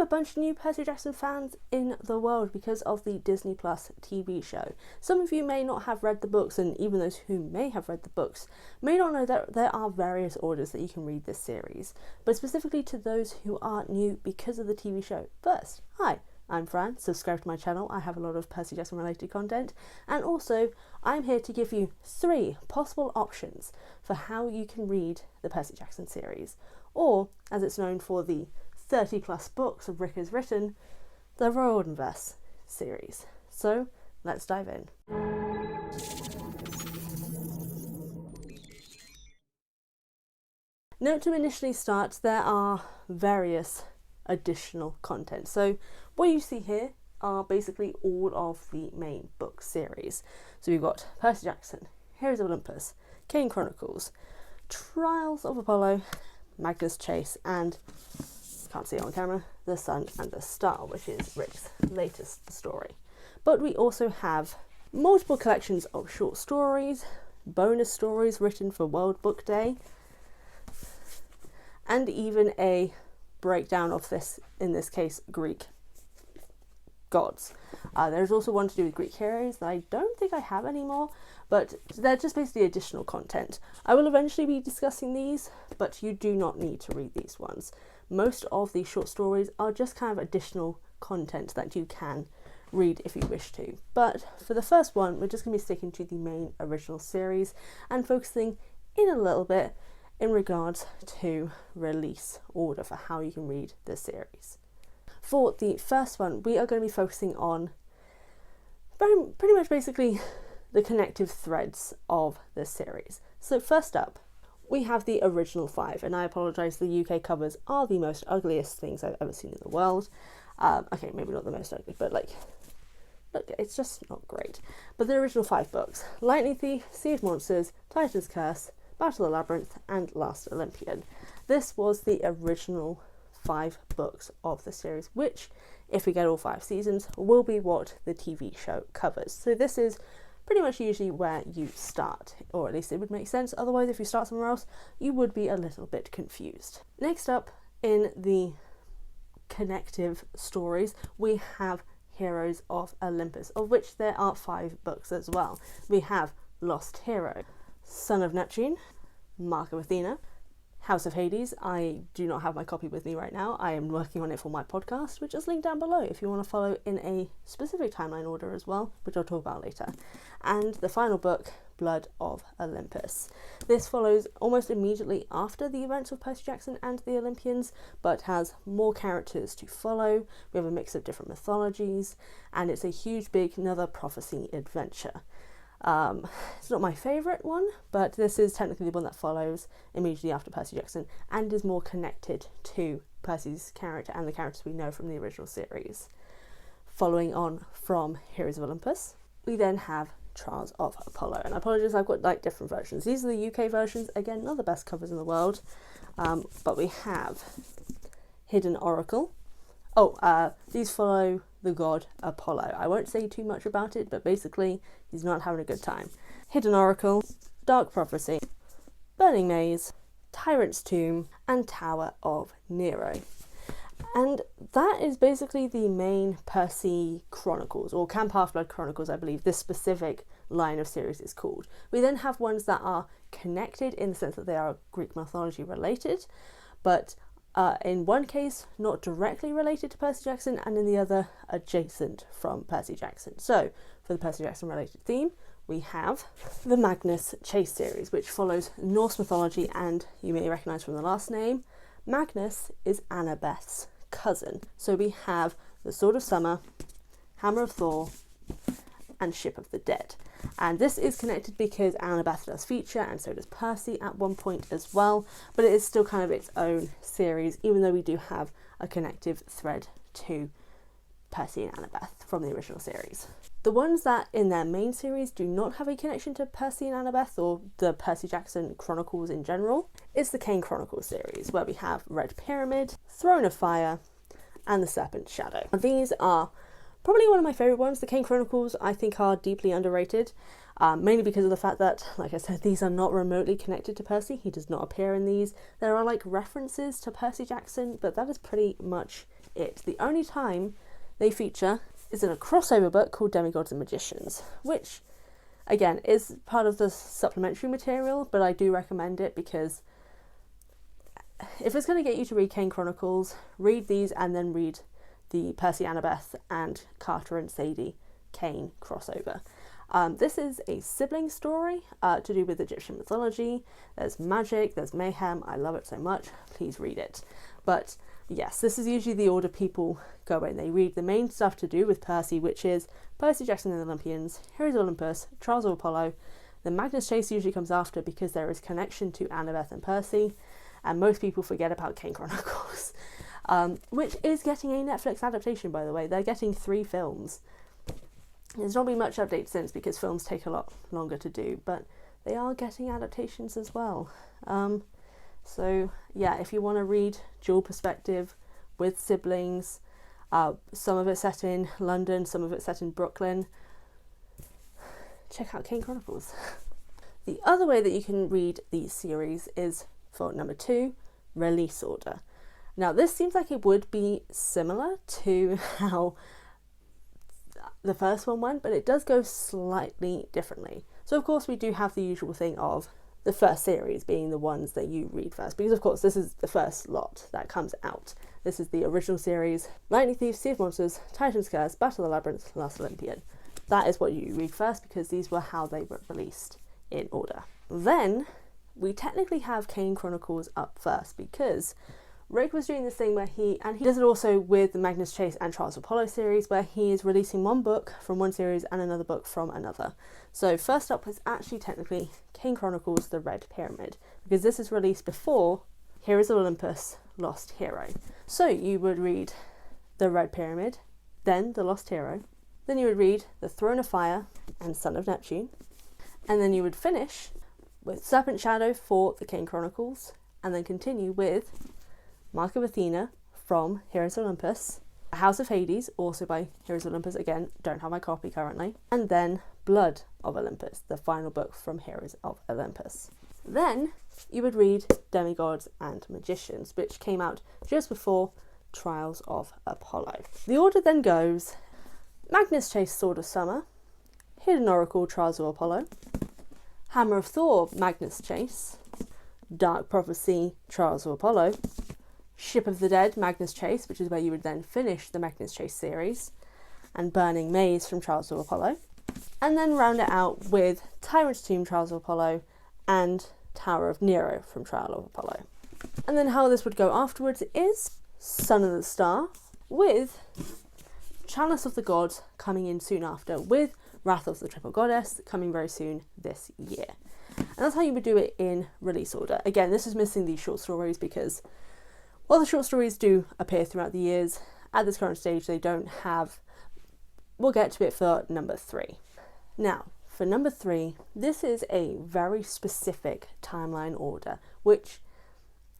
a bunch of new Percy Jackson fans in the world because of the Disney Plus TV show. Some of you may not have read the books, and even those who may have read the books may not know that there are various orders that you can read this series, but specifically to those who are new because of the TV show. First, hi, I'm Fran, subscribe to my channel, I have a lot of Percy Jackson related content, and also I'm here to give you 3 possible options for how you can read the Percy Jackson series, or as it's known for the 30 plus books of Rick has written, the Riordanverse series. So let's dive in. Note to initially start, there are various additional content. So what you see here are basically all of the main book series. So we've got Percy Jackson, Heroes of Olympus, Kane Chronicles, Trials of Apollo, Magnus Chase, and can't see it on camera, The Sun and the Star, which is Rick's latest story. But we also have multiple collections of short stories, bonus stories written for World Book Day, and even a breakdown of this, in this case, Greek gods. There's also one to do with Greek heroes that I don't think I have anymore, but they're just basically additional content. I will eventually be discussing these, but you do not need to read these ones. Most of these short stories are just kind of additional content that you can read if you wish to. But for the first one, we're just going to be sticking to the main original series and focusing in a little bit in regards to release order for how you can read this series. For the first one, we are going to be focusing on pretty much basically the connective threads of this series. So first up, we have the original 5, and I apologise, the UK covers are the most ugliest things I've ever seen in the world. Okay, maybe not the most ugly, but like, look, it's just not great. But the original 5 books: Lightning Thief, Sea of Monsters, Titan's Curse, Battle of the Labyrinth, and Last Olympian. This was the original 5 books of the series, which, if we get all 5 seasons, will be what the TV show covers. So this is pretty much usually where you start, or at least it would make sense. Otherwise, if you start somewhere else, you would be a little bit confused. Next up in the connective stories, we have Heroes of Olympus, of which there are 5 books as well. We have Lost Hero, Son of Neptune, Mark of Athena, House of Hades. I do not have my copy with me right now. I am working on it for my podcast, which is linked down below if you want to follow in a specific timeline order as well, which I'll talk about later. And the final book, Blood of Olympus. This follows almost immediately after the events of Percy Jackson and the Olympians, but has more characters to follow. We have a mix of different mythologies, and it's a huge, big, another prophecy adventure. It's not my favourite one, but this is technically the one that follows immediately after Percy Jackson and is more connected to Percy's character and the characters we know from the original series. Following on from Heroes of Olympus, we then have Trials of Apollo, and I apologise, I've got like different versions. These are the UK versions, again, not the best covers in the world, but we have Hidden Oracle. These follow the god Apollo. I won't say too much about it, but basically he's not having a good time. Hidden Oracle, Dark Prophecy, Burning Maze, Tyrant's Tomb, and Tower of Nero. And that is basically the main Percy Chronicles, or Camp Half-Blood Chronicles, I believe this specific line of series is called. We then have ones that are connected in the sense that they are Greek mythology related, but in one case not directly related to Percy Jackson, and in the other adjacent from Percy Jackson. So for the Percy Jackson related theme, we have the Magnus Chase series, which follows Norse mythology, and you may recognise from the last name, Magnus is Annabeth's cousin. So we have the Sword of Summer, Hammer of Thor, and Ship of the Dead. And this is connected because Annabeth does feature, and so does Percy at one point as well, but it is still kind of its own series, even though we do have a connective thread to Percy and Annabeth from the original series. The ones that in their main series do not have a connection to Percy and Annabeth, or the Percy Jackson Chronicles in general, is the Kane Chronicles series, where we have Red Pyramid, Throne of Fire, and the Serpent Shadow. These are probably one of my favourite ones. The Kane Chronicles, I think, are deeply underrated, mainly because of the fact that, like I said, these are not remotely connected to Percy. He does not appear in these. There are like references to Percy Jackson, but that is pretty much it. The only time they feature is in a crossover book called Demigods and Magicians, which again is part of the supplementary material, but I do recommend it because if it's going to get you to read Kane Chronicles, read these and then read the Percy, Annabeth and Carter and Sadie Kane crossover. This is a sibling story to do with Egyptian mythology. There's magic, there's mayhem. I love it so much. Please read it. But yes, this is usually the order people go in. They read the main stuff to do with Percy, which is Percy Jackson and the Olympians, Heroes of Olympus, Trials of Apollo. The Magnus Chase usually comes after because there is connection to Annabeth and Percy, and most people forget about Kane Chronicles, which is getting a Netflix adaptation, by the way. They're getting 3 films. There's not been much update since because films take a lot longer to do, but they are getting adaptations as well. So yeah, if you want to read dual perspective with siblings, some of it set in London, some of it set in Brooklyn, check out Kane Chronicles. The other way that you can read these series is for number 2, release order. Now this seems like it would be similar to how the first one went, but it does go slightly differently. So of course we do have the usual thing of the first series being the ones that you read first, because of course this is the first lot that comes out. This is the original series: Lightning Thief, Sea of Monsters, Titan's Curse, Battle of the Labyrinth, Last Olympian. That is what you read first because these were how they were released in order. Then we technically have Kane Chronicles up first because Rick was doing this thing where he does it also with the Magnus Chase and Trials of Apollo series, where he is releasing one book from one series and another book from another. So first up was actually technically Kane Chronicles The Red Pyramid, because this is released before Heroes of Olympus Lost Hero. So you would read The Red Pyramid, then The Lost Hero, then you would read The Throne of Fire and Son of Neptune, and then you would finish with Serpent Shadow for the Kane Chronicles, and then continue with Mark of Athena from Heroes of Olympus, House of Hades, also by Heroes of Olympus, again, don't have my copy currently, and then Blood of Olympus, the final book from Heroes of Olympus. Then you would read Demigods and Magicians, which came out just before Trials of Apollo. The order then goes Magnus Chase, Sword of Summer, Hidden Oracle, Trials of Apollo, Hammer of Thor, Magnus Chase, Dark Prophecy, Trials of Apollo, Ship of the Dead, Magnus Chase, which is where you would then finish the Magnus Chase series, and Burning Maze from Trials of Apollo, and then round it out with Tyrant's Tomb, Trials of Apollo, and Tower of Nero from Trial of Apollo. And then how this would go afterwards is Son of the Star, with Chalice of the Gods coming in soon after, with Wrath of the Triple Goddess coming very soon this year. And that's how you would do it in release order. Again, this is missing these short stories because while the short stories do appear throughout the years, at this current stage they don't have. We'll get to it for number 3. Now, for number 3, this is a very specific timeline order, which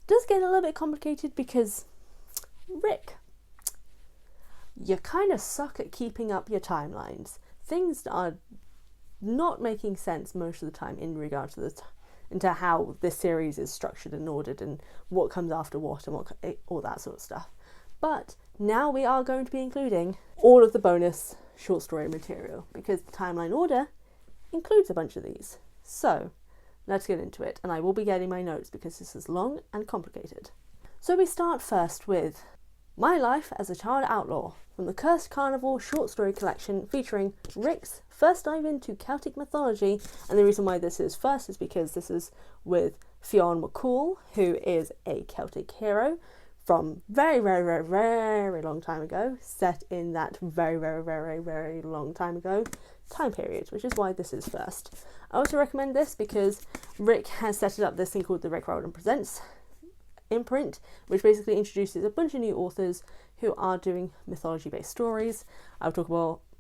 does get a little bit complicated because, Rick, you kind of suck at keeping up your timelines. Things are not making sense most of the time in regard to into how this series is structured and ordered and what comes after what and all that sort of stuff. But now we are going to be including all of the bonus short story material because the timeline order includes a bunch of these. So let's get into it, and I will be getting my notes because this is long and complicated. So we start first with My Life as a Child Outlaw from the Cursed Carnival short story collection featuring Rick's first dive into Celtic mythology. And the reason why this is first is because this is with Fionn McCool, who is a Celtic hero from very, very, very, very long time ago, set in that very, very, very, very long time ago time period, which is why this is first. I also recommend this because Rick has set up this thing called the Rick Riordan Presents imprint, which basically introduces a bunch of new authors who are doing mythology-based stories. I'll talk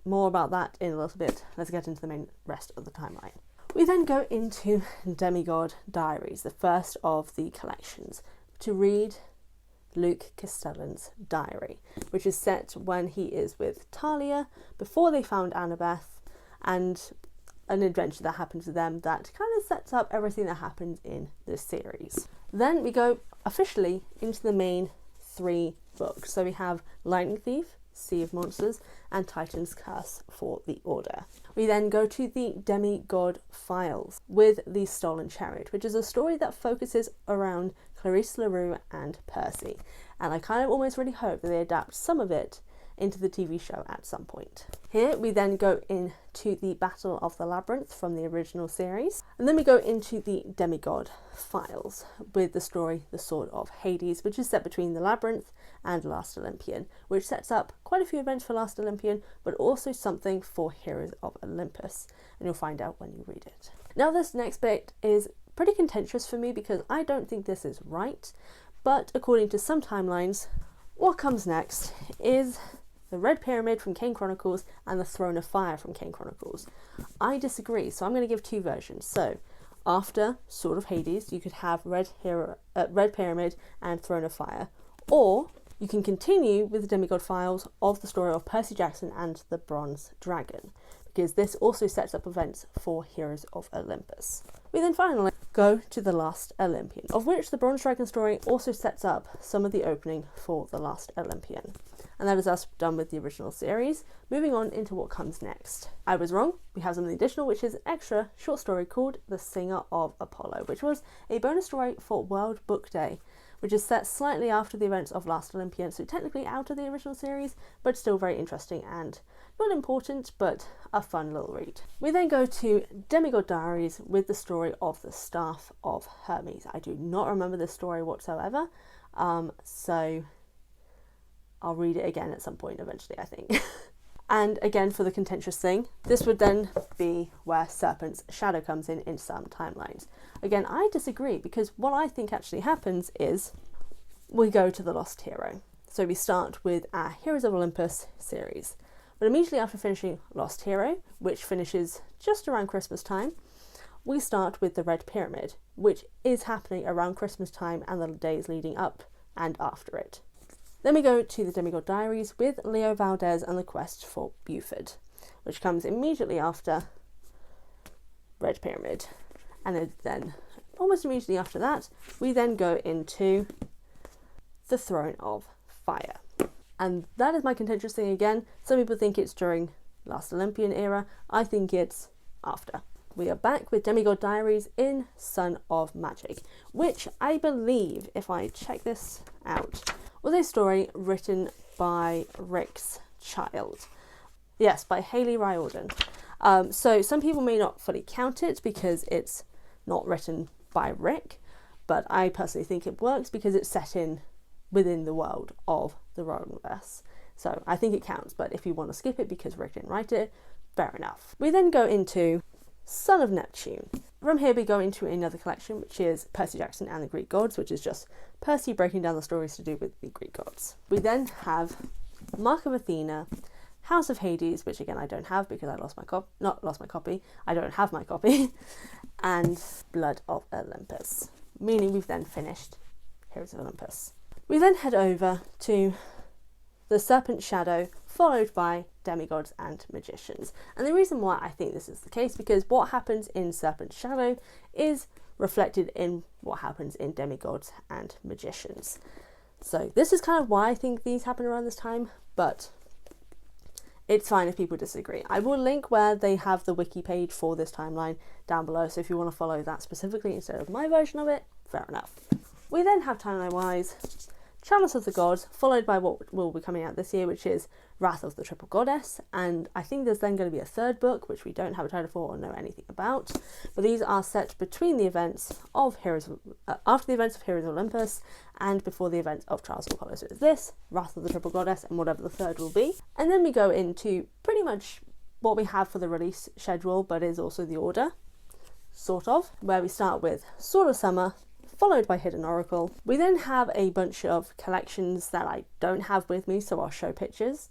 more about that in a little bit. Let's get into the main rest of the timeline. We then go into Demigod Diaries, the first of the collections, to read Luke Castellan's diary, which is set when he is with Talia before they found Annabeth, and an adventure that happens to them that kind of sets up everything that happens in this series. Then we go officially into the main 3 book. So we have Lightning Thief, Sea of Monsters, and Titan's Curse for the Order. We then go to the Demigod Files with The Stolen Chariot, which is a story that focuses around Clarice LaRue and Percy. And I kind of almost really hope that they adapt some of it into the TV show at some point. Here we then go into the Battle of the Labyrinth from the original series, and then we go into the Demigod Files with the story The Sword of Hades, which is set between the Labyrinth and Last Olympian, which sets up quite a few events for Last Olympian, but also something for Heroes of Olympus, and you'll find out when you read it. Now this next bit is pretty contentious for me because I don't think this is right, but according to some timelines, what comes next is the Red Pyramid from Kane Chronicles and the Throne of Fire from Kane Chronicles. I disagree, so I'm going to give two versions. So, after Sword of Hades, you could have Red Pyramid and Throne of Fire, or you can continue with the Demigod Files of the story of Percy Jackson and the Bronze Dragon, because this also sets up events for Heroes of Olympus. We then finally go to the Last Olympian, of which the Bronze Dragon story also sets up some of the opening for the Last Olympian. And that is us done with the original series. Moving on into what comes next. I was wrong. We have something additional, which is an extra short story called The Singer of Apollo, which was a bonus story for World Book Day, which is set slightly after the events of Last Olympian, so technically out of the original series, but still very interesting and not important, but a fun little read. We then go to Demigod Diaries with the story of the Staff of Hermes. I do not remember this story whatsoever, so I'll read it again at some point eventually, I think. And again, for the contentious thing, this would then be where Serpent's shadow comes in some timelines. Again, I disagree, because what I think actually happens is we go to the Lost Hero. So we start with our Heroes of Olympus series. But immediately after finishing Lost Hero, which finishes just around Christmas time, we start with the Red Pyramid, which is happening around Christmas time and the days leading up and after it. Then we go to the Demigod Diaries with Leo Valdez and the Quest for Buford, which comes immediately after Red Pyramid. And then, almost immediately after that, we then go into the Throne of Fire. And that is my contentious thing again. Some people think it's during Last Olympian era. I think it's after. We are back with Demigod Diaries in Son of Magic, which I believe, if I check this out, was a story written by Rick's child. Yes, by Haley Riordan. So some people may not fully count it because it's not written by Rick, but I personally think it works because it's set within the world of the Riordanverse. So I think it counts, but if you want to skip it because Rick didn't write it, fair enough. We then go into Son of Neptune. From here we go into another collection, which is Percy Jackson and the Greek Gods, which is just Percy breaking down the stories to do with the Greek gods. We then have Mark of Athena, House of Hades, which again I don't have because I I don't have my copy, and Blood of Olympus, meaning we've then finished Heroes of Olympus. We then head over to the Serpent Shadow, followed by Demigods and Magicians. And the reason why I think this is the case, because what happens in Serpent Shadow is reflected in what happens in Demigods and Magicians. So this is kind of why I think these happen around this time, but it's fine if people disagree. I will link where they have the wiki page for this timeline down below, so if you want to follow that specifically instead of my version of it, fair enough. We then have timeline-wise Chalice of the Gods, followed by what will be coming out this year, which is Wrath of the Triple Goddess, and I think there's then going to be a third book, which we don't have a title for or know anything about, but these are set between the events of after the events of Heroes of Olympus and before the events of Trials of Apollo. So it's this, Wrath of the Triple Goddess, and whatever the third will be. And then we go into pretty much what we have for the release schedule, but is also the order, sort of, where we start with Sword of Summer, followed by Hidden Oracle. We then have a bunch of collections that I don't have with me, so I'll show pictures,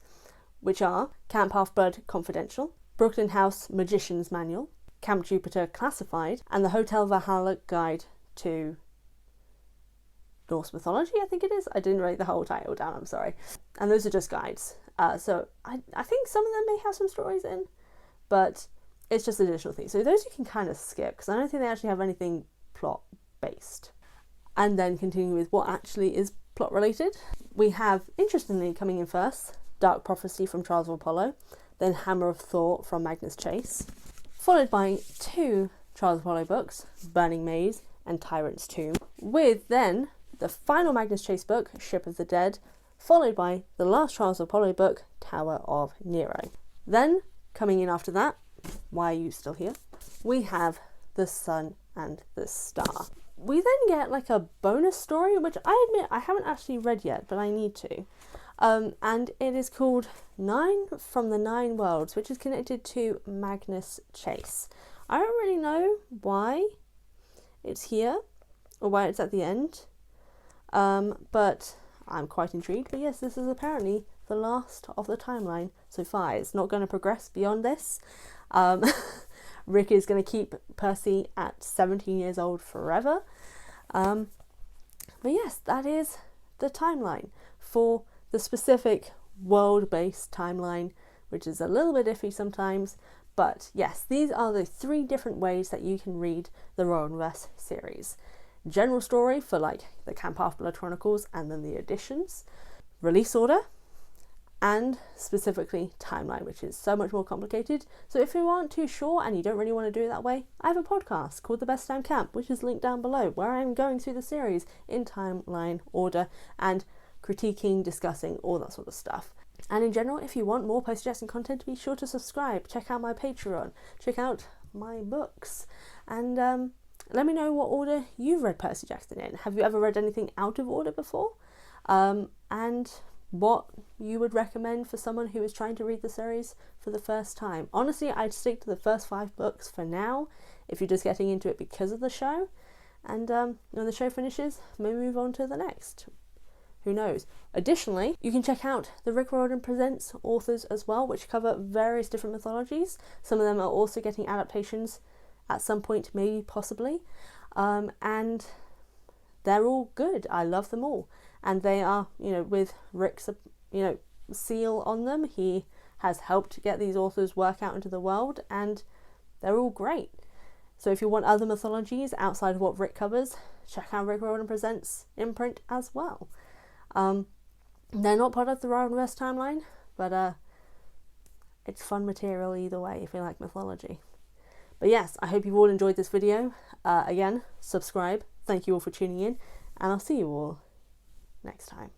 which are Camp Half-Blood Confidential, Brooklyn House Magician's Manual, Camp Jupiter Classified, and the Hotel Valhalla Guide to Norse Mythology, I think it is. I didn't write the whole title down, I'm sorry. And those are just guides. So I think some of them may have some stories in, but it's just additional things. So those you can kind of skip, because I don't think they actually have anything plot based. And then continue with what actually is plot related, we have, interestingly coming in first, Dark Prophecy from Trials of Apollo, then Hammer of Thor from Magnus Chase, followed by 2 Trials of Apollo books, Burning Maze and Tyrant's Tomb, with then the final Magnus Chase book, Ship of the Dead, followed by the last Trials of Apollo book, Tower of Nero. Then, coming in after that, why are you still here? We have The Sun and the Star. We then get like a bonus story, which I admit I haven't actually read yet, but I need to. And it is called 9 from the 9 Worlds, which is connected to Magnus Chase. I don't really know why it's here or why it's at the end, but I'm quite intrigued. But yes, this is apparently the last of the timeline so far. It's not going to progress beyond this. Rick is going to keep Percy at 17 years old forever. But yes, that is the timeline for the specific world-based timeline, which is a little bit iffy sometimes. But yes, these are the 3 different ways that you can read the Riordanverse series. General story for like the Camp Half-Blood Chronicles and then the editions. Release order. And specifically timeline, which is so much more complicated. So if you aren't too sure and you don't really want to do it that way, I have a podcast called The Best Damn Camp, which is linked down below, where I'm going through the series in timeline order and critiquing, discussing, all that sort of stuff. And in general, if you want more Percy Jackson content, be sure to subscribe, check out my Patreon, check out my books, and let me know what order you've read Percy Jackson in. Have you ever read anything out of order before? And what you would recommend for someone who is trying to read the series for the first time. Honestly, I'd stick to the first 5 books for now, if you're just getting into it because of the show. And when the show finishes, maybe move on to the next. Who knows? Additionally, you can check out the Rick Riordan Presents authors as well, which cover various different mythologies. Some of them are also getting adaptations at some point, maybe, possibly. And they're all good. I love them all. And they are, with Rick's, seal on them. He has helped get these authors work out into the world, and they're all great. So if you want other mythologies outside of what Rick covers, check out Rick Riordan Presents imprint as well. They're not part of the Riordanverse timeline, but it's fun material either way if you like mythology. But yes, I hope you've all enjoyed this video. Again, subscribe. Thank you all for tuning in, and I'll see you all next time.